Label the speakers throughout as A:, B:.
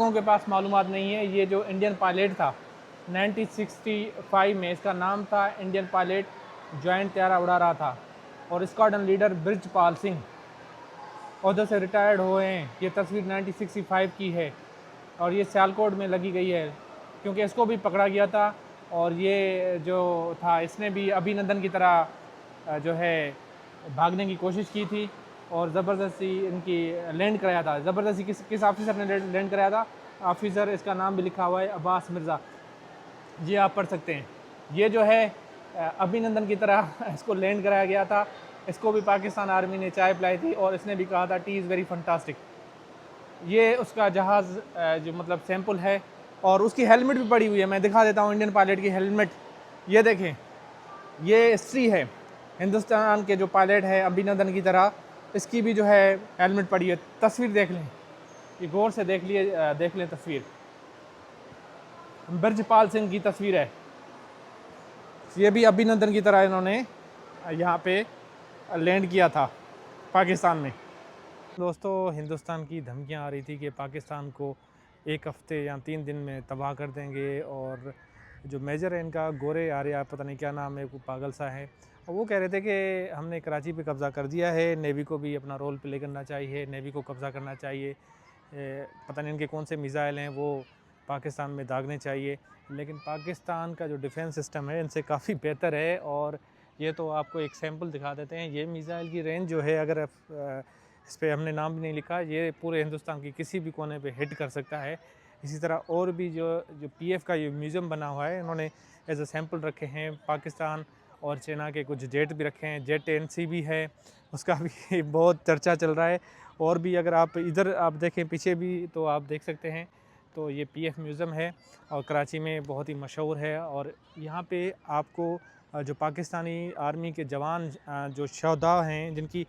A: लोगों के पास मालूमात नहीं है, ये जो इंडियन पायलट था 1965 में, इसका नाम था इंडियन पायलट जॉइंट तैयारा उड़ा रहा था और स्क्वाड्रन लीडर ब्रिजपाल सिंह ओहदे से रिटायर्ड हुए हैं। ये तस्वीर 1965 की है और ये सियालकोट में लगी गई है क्योंकि इसको भी पकड़ा गया था और ये जो था इसने भी अभिनंदन की तरह जो है भागने की कोशिश की थी और ज़बरदस्ती इनकी लैंड कराया था। ज़बरदस्ती किस ऑफिसर ने लैंड कराया था? ऑफिसर, इसका नाम भी लिखा हुआ है, अब्बास मिर्ज़ा। ये आप पढ़ सकते हैं। ये जो है अभिनंदन की तरह इसको लैंड कराया गया था। इसको भी पाकिस्तान आर्मी ने चाय पिलाई थी और इसने भी कहा था टी इज़ वेरी फंटास्टिक। ये उसका जहाज़ जो मतलब सैंपल है और उसकी हेलमेट भी पड़ी हुई है। मैं दिखा देता हूँ इंडियन पायलट की हेलमेट। ये देखें, ये हिस्ट्री है हिंदुस्तान के जो पायलट है अभिनंदन की तरह, इसकी भी जो है हेलमेट पड़ी है। तस्वीर देख लें, ये गौर से देख लें तस्वीर। ब्रिजपाल सिंह की तस्वीर है। ये भी अभिनंदन की तरह इन्होंने यहाँ पे लैंड किया था पाकिस्तान में। दोस्तों, हिंदुस्तान की धमकियाँ आ रही थी कि पाकिस्तान को एक हफ़्ते या 3 दिन में तबाह कर देंगे और जो मेजर है इनका गोरे आर्या, पता नहीं क्या नाम है, वो पागल सा है, और वो कह रहे थे कि हमने कराची पे कब्ज़ा कर दिया है, नेवी को भी अपना रोल प्ले करना चाहिए, नेवी को कब्ज़ा करना चाहिए, पता नहीं इनके कौन से मिज़ाइल हैं वो पाकिस्तान में दागने चाहिए। लेकिन पाकिस्तान का जो डिफेंस सिस्टम है इनसे काफ़ी बेहतर है और ये तो आपको एक सैंपल दिखा देते हैं। ये मिज़ाइल की रेंज जो है, अगर इस पर हमने नाम भी नहीं लिखा, ये पूरे हिंदुस्तान की किसी भी कोने पे हिट कर सकता है। इसी तरह और भी जो पीएफ का ये म्यूज़ियम बना हुआ है, इन्होंने एज अ सैंपल रखे हैं। पाकिस्तान और चाइना के कुछ जेट भी रखे हैं, जेट एनसी भी है, उसका भी बहुत चर्चा चल रहा है। और भी अगर आप इधर आप देखें पीछे भी तो आप देख सकते हैं, तो ये पीएफ म्यूज़ियम है और कराची में बहुत ही मशहूर है। और यहाँ पे आपको जो पाकिस्तानी आर्मी के जवान जो शहदा हैं जिनकी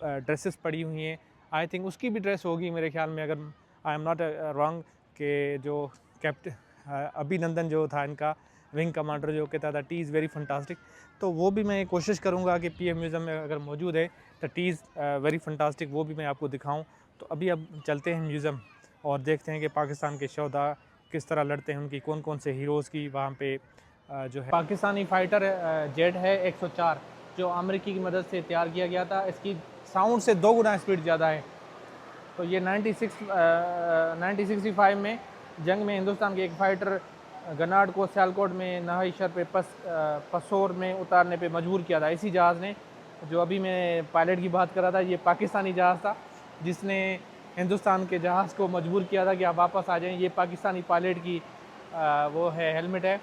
A: ड्रेसेस पड़ी हुई हैं, आई थिंक उसकी भी ड्रेस होगी मेरे ख्याल में, अगर आई एम नॉट रॉन्ग, कि जो कैप्टन अभिनंदन जो था इनका विंग कमांडर, जो कहता था टी इज़ वेरी फंटास्टिक, तो वो भी मैं कोशिश करूँगा कि पीएफ म्यूज़ियम में अगर मौजूद है तो टी इज़ वेरी फंटास्टिक वो भी मैं आपको दिखाऊँ। तो अभी अब चलते हैं म्यूज़ियम और देखते हैं कि पाकिस्तान के शहदा किस तरह लड़ते हैं, उनकी कौन कौन से हीरोज़ की वहाँ पे जो है। पाकिस्तानी फ़ाइटर जेट है 104, जो अमेरिकी की मदद से तैयार किया गया था। इसकी साउंड से 2 गुना स्पीड ज़्यादा है। तो ये 1965 में जंग में हिंदुस्तान के एक फ़ाइटर गनार्ड को सियालकोट में नहाई शर पे पसोर में उतारने पे मजबूर किया था। इसी जहाज़ ने, जो अभी मैं पायलट की बात कर रहा था, ये पाकिस्तानी जहाज़ था जिसने हिंदुस्तान के जहाज़ को मजबूर किया था कि आप वापस आ जाएं। ये पाकिस्तानी पायलट की वो है हेलमेट है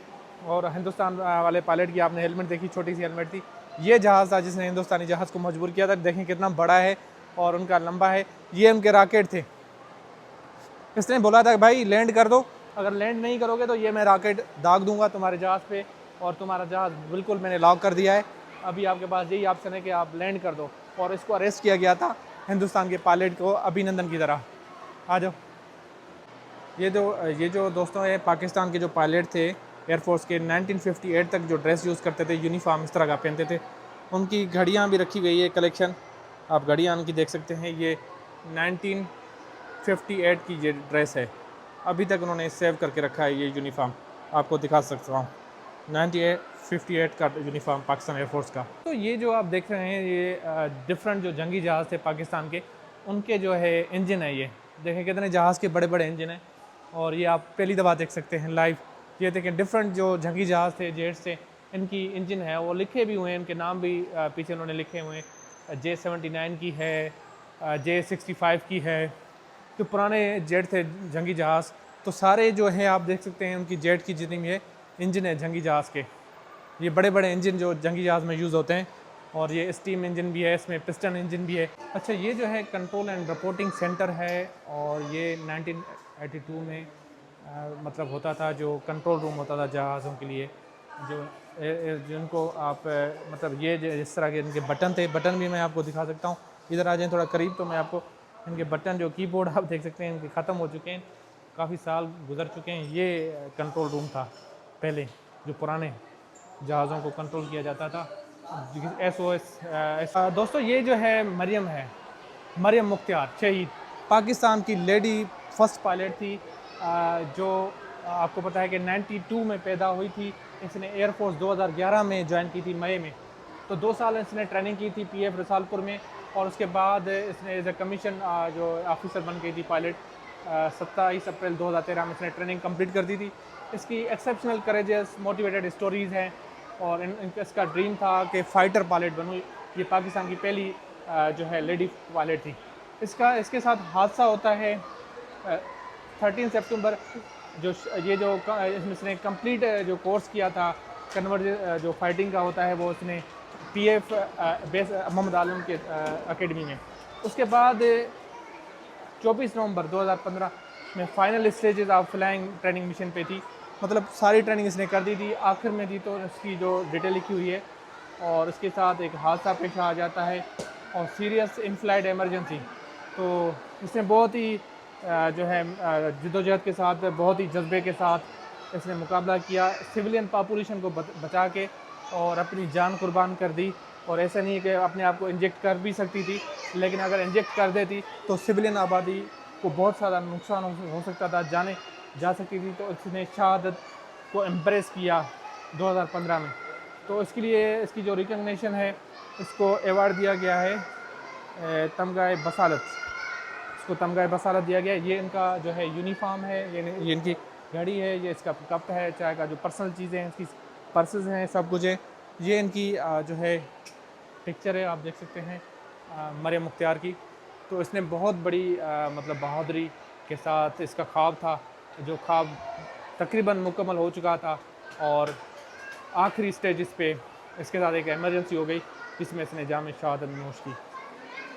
A: और हिंदुस्तान वाले पायलट की आपने हेलमेट देखी, छोटी सी हेलमेट थी। ये जहाज़ था जिसने हिंदुस्तानी जहाज़ को मजबूर किया था। देखें कितना बड़ा है और उनका लंबा है। ये उनके रॉकेट थे। इसने बोला था भाई लैंड कर दो, अगर लैंड नहीं करोगे तो ये मैं रॉकेट दाग दूंगा तुम्हारे जहाज़ पे, और तुम्हारा जहाज़ बिल्कुल मैंने लॉक कर दिया है। अभी आपके पास यही ऑप्शन है कि आप लैंड कर दो। और इसको अरेस्ट किया गया था हिंदुस्तान के पायलट को अभिनंदन की तरह। आ जाओ। ये जो दोस्तों है पाकिस्तान के जो पायलट थे एयरफोर्स के, 1958 तक जो ड्रेस यूज़ करते थे, यूनिफॉर्म इस तरह का पहनते थे, उनकी घड़ियाँ भी रखी गई है कलेक्शन। आप घड़ियाँ उनकी देख सकते हैं। ये 1958 की ये ड्रेस है, अभी तक उन्होंने सेव करके रखा है। ये यूनिफॉर्म आपको दिखा सकता हूँ, 1958 का यूनिफॉर्म पाकिस्तान एयरफोर्स का। तो ये जो आप देख रहे हैं, ये डिफरेंट जो जंगी जहाज़ थे पाकिस्तान के, उनके जो है इंजन है। ये देखें कितने जहाज़ के बड़े बड़े इंजन हैं और ये आप पहली दफ़ा देख सकते हैं लाइव। ये देखें डिफरेंट जो जंगी जहाज़ थे, जेट्स थे, इनकी इंजन है, वो लिखे भी हुए हैं, इनके नाम भी पीछे उन्होंने लिखे हुए हैं। J-79 की है, J-65 की है, जो पुराने जेट थे जंगी जहाज़, तो सारे जो है आप देख सकते हैं उनकी जेट की जितनी भी है इंजन है जंगी जहाज़ के, ये बड़े बड़े इंजन जो जंगी जहाज़ में यूज़ होते हैं। और ये स्टीम इंजन भी है, इसमें पिस्टन इंजन भी है। अच्छा, ये जो है कंट्रोल एंड रिपोर्टिंग सेंटर है और ये 1982 में मतलब होता था, जो कंट्रोल रूम होता था जहाज़ों के लिए, जो जिनको आप मतलब ये जिस तरह के इनके बटन थे, बटन भी मैं आपको दिखा सकता हूँ। इधर आ जाएँ थोड़ा करीब तो मैं आपको इनके बटन, जो कीबोर्ड आप देख सकते हैं, इनके ख़त्म हो चुके हैं, काफ़ी साल गुजर चुके हैं। ये कंट्रोल रूम था पहले, जो पुराने जहाज़ों को कंट्रोल किया जाता था, SOS। दोस्तों, ये जो है मरियम मुख्तियार शहीद, पाकिस्तान की लेडी फर्स्ट पायलट थी जो आपको पता है कि 92 में पैदा हुई थी। इसने एयरफोर्स 2011 में ज्वाइन की थी, मई में। तो 2 साल इसने ट्रेनिंग की थी पीएफ रसालपुर में, और उसके बाद इसने एज ए कमीशन जो ऑफिसर बन गई थी पायलट। 27 अप्रैल 2013 में इसने ट्रेनिंग कंप्लीट कर दी थी। इसकी एक्सेप्शनल करेजस मोटिवेटेड स्टोरीज़ हैं, और इसका ड्रीम था कि फ़ाइटर पायलट बनूँ। ये पाकिस्तान की पहली जो है लेडी पायलट थी। इसके साथ हादसा होता है 13 सितंबर। इसने कंप्लीट जो कोर्स किया था कन्वर्ट जो फाइटिंग का होता है, वो उसने पीएफ बेस मोहम्मद आलम के एकेडमी में। उसके बाद 24 नवंबर 2015 में final stages of flying training mission पे थी। मतलब सारी ट्रेनिंग इसने कर दी थी, आखिर में थी तो इसकी जो डिटेल लिखी हुई है। और इसके साथ एक हादसा पेश आ जाता है और सीरियस इन फ्लाइट एमरजेंसी। तो इसने बहुत ही जो है जद्दोजहद के साथ, बहुत ही जज्बे के साथ इसने मुकाबला किया, सिविलियन पॉपुलेशन को बचा के, और अपनी जान कुर्बान कर दी। और ऐसा नहीं है कि अपने आप को इंजेक्ट कर भी सकती थी, लेकिन अगर इंजेक्ट कर देती तो सिविलियन आबादी को बहुत ज़्यादा नुकसान हो सकता था, जाने जा सकती थी। तो इसने शहादत को एम्प्रेस किया 2015 में। तो इसके लिए इसकी जो रिकग्निशन है, इसको अवार्ड दिया गया है तमगाए बसालत। इसको तमगाए बसालत दिया गया है। ये इनका जो है यूनिफॉर्म है, ये इनकी घड़ी है, ये इसका कप है, चाय का जो पर्सनल चीज़ें हैं, इसकी पर्सेस हैं, सब कुछ है। ये इनकी जो है पिक्चर है, आप देख सकते हैं मरियम मुख्तियार की। तो इसने बहुत बड़ी मतलब बहादुरी के साथ, इसका ख्वाब था, जो ख्वाब तकरीबन मुकम्मल हो चुका था, और आखिरी स्टेजेस पे इसके साथ एक इमरजेंसी हो गई, जिसमें इसने जाम शहादत नोश की।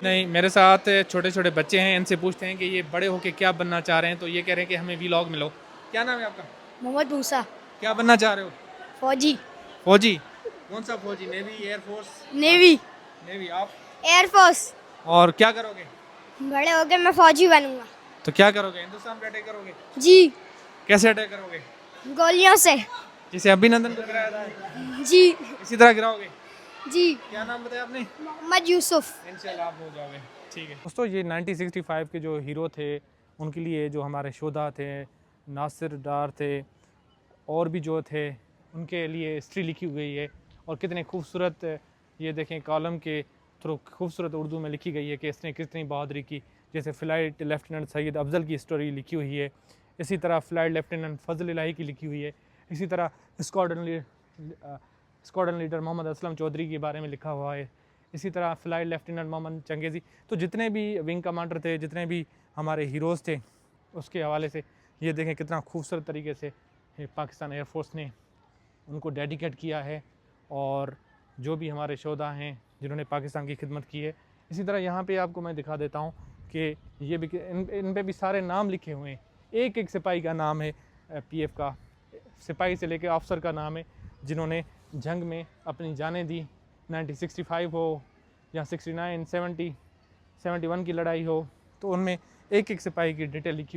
A: नहीं, मेरे साथ छोटे छोटे बच्चे हैं, इनसे पूछते हैं कि ये बड़े होके क्या बनना चाह रहे हैं। तो ये कह रहे हैं कि हमें व्लॉग मिलो। क्या नाम है आपका?
B: मोहम्मद मूसा।
A: क्या बनना चाह रहे हो?
B: फौजी।
A: फौजी? कौन सा फौजी? Navy, air force?
B: नेवी।
A: नेवी। आप?
B: एयरफोर्स।
A: और क्या करोगे?
B: बड़े होके मैं फौजी बनूंगा।
A: तो क्या करोगे? हिंदुस्तान पे अटैक करोगे?
B: जी।
A: कैसे अटैक करोगे?
B: गोलियों से।
A: जिसे अभिनंदन को गिराया था,
B: जी।
A: इसी तरह गिराओगे?
B: जी।
A: क्या नाम बताया आपने?
B: मोहम्मद यूसुफ।
A: इंशाल्लाह आप हो जाओगे। ठीक है दोस्तों, ये 1965 के जो हीरो थे, उनके लिए जो हमारे शोधा थे, नासिर डार थे, और भी जो थे, उनके लिए हिस्ट्री लिखी हुई है। और कितने खूबसूरत, ये देखें कॉलम के थ्रू खूबसूरत उर्दू में लिखी गई है कि इसने कितनी बहादुरी की। जैसे फ़्लाइट लेफ्टिनेंट सैयद अफजल की स्टोरी लिखी हुई है, इसी तरह फ़्लाइट लेफ्टिनेंट फजल इलाही की लिखी हुई है, इसी तरह स्क्वाड्रन लीडर मोहम्मद असलम चौधरी के बारे में लिखा हुआ है, इसी तरह फ़्लाइट लेफ्टिनेंट मोहम्मद चंगेज़ी। तो जितने भी विंग कमांडर थे, जितने भी हमारे हीरोज़ थे, उसके हवाले से ये देखें कितना खूबसूरत तरीके से पाकिस्तान एयरफोर्स ने उनको डेडिकेट किया है। और जो भी हमारे शोधा हैं जिन्होंने पाकिस्तान की खिदमत की है, इसी तरह यहाँ पे आपको मैं दिखा देता हूँ कि ये भी इन पे भी सारे नाम लिखे हुए हैं। एक एक सिपाही का नाम है, पीएफ का सिपाही से लेकर अफसर का नाम है, जिन्होंने जंग में अपनी जानें दी। 1965 हो या 69, 70, 71 की लड़ाई हो, तो उनमें एक एक सिपाही की डिटेल लिखी हुई।